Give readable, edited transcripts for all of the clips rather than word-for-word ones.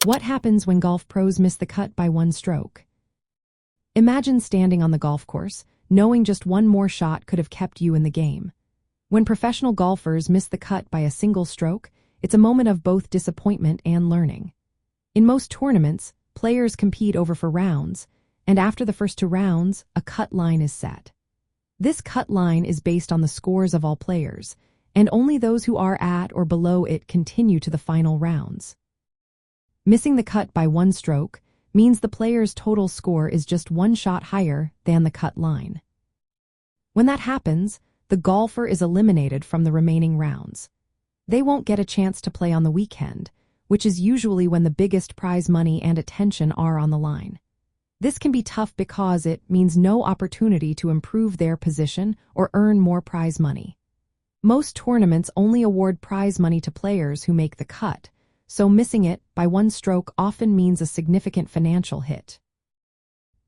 What happens when golf pros miss the cut by one stroke? Imagine standing on the golf course, knowing just one more shot could have kept you in the game. When professional golfers miss the cut by a single stroke, it's a moment of both disappointment and learning. In most tournaments, players compete over 4 rounds, and after the first 2 rounds, a cut line is set. This cut line is based on the scores of all players, and only those who are at or below it continue to the final rounds. Missing the cut by one stroke means the player's total score is just 1 shot higher than the cut line. When that happens, the golfer is eliminated from the remaining rounds. They won't get a chance to play on the weekend, which is usually when the biggest prize money and attention are on the line. This can be tough because it means no opportunity to improve their position or earn more prize money. Most tournaments only award prize money to players who make the cut, so missing it by one stroke often means a significant financial hit.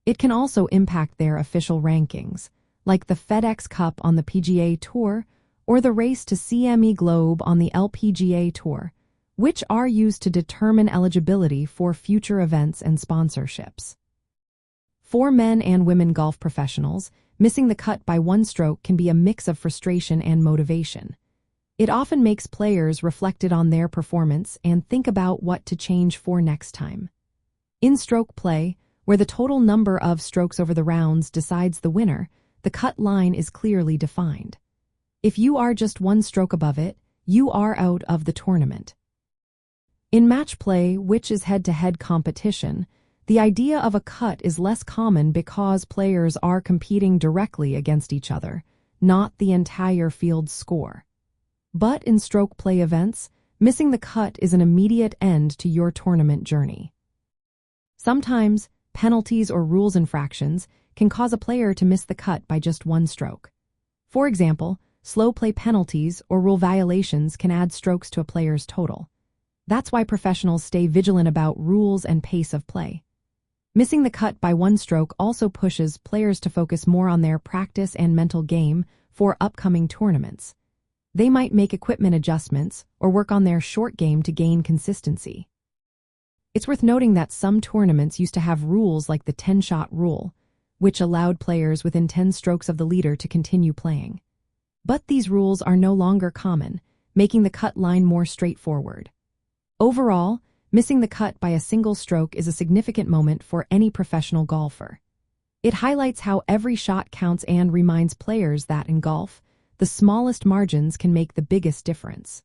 It can also impact their official rankings, like the FedEx Cup on the PGA Tour or the race to CME Globe on the LPGA Tour, which are used to determine eligibility for future events and sponsorships. For men and women golf professionals, missing the cut by one stroke can be a mix of frustration and motivation. It often makes players reflect on their performance and think about what to change for next time. In stroke play, where the total number of strokes over the rounds decides the winner, the cut line is clearly defined. If you are just 1 stroke above it, you are out of the tournament. In match play, which is head-to-head competition, the idea of a cut is less common because players are competing directly against each other, not the entire field's score. But in stroke play events, missing the cut is an immediate end to your tournament journey. Sometimes, penalties or rules infractions can cause a player to miss the cut by just 1 stroke. For example, slow play penalties or rule violations can add strokes to a player's total. That's why professionals stay vigilant about rules and pace of play. Missing the cut by 1 stroke also pushes players to focus more on their practice and mental game for upcoming tournaments. They might make equipment adjustments or work on their short game to gain consistency. It's worth noting that some tournaments used to have rules like the 10-shot rule, which allowed players within 10 strokes of the leader to continue playing. But these rules are no longer common, making the cut line more straightforward. Overall, missing the cut by a single stroke is a significant moment for any professional golfer. It highlights how every shot counts and reminds players that in golf, the smallest margins can make the biggest difference.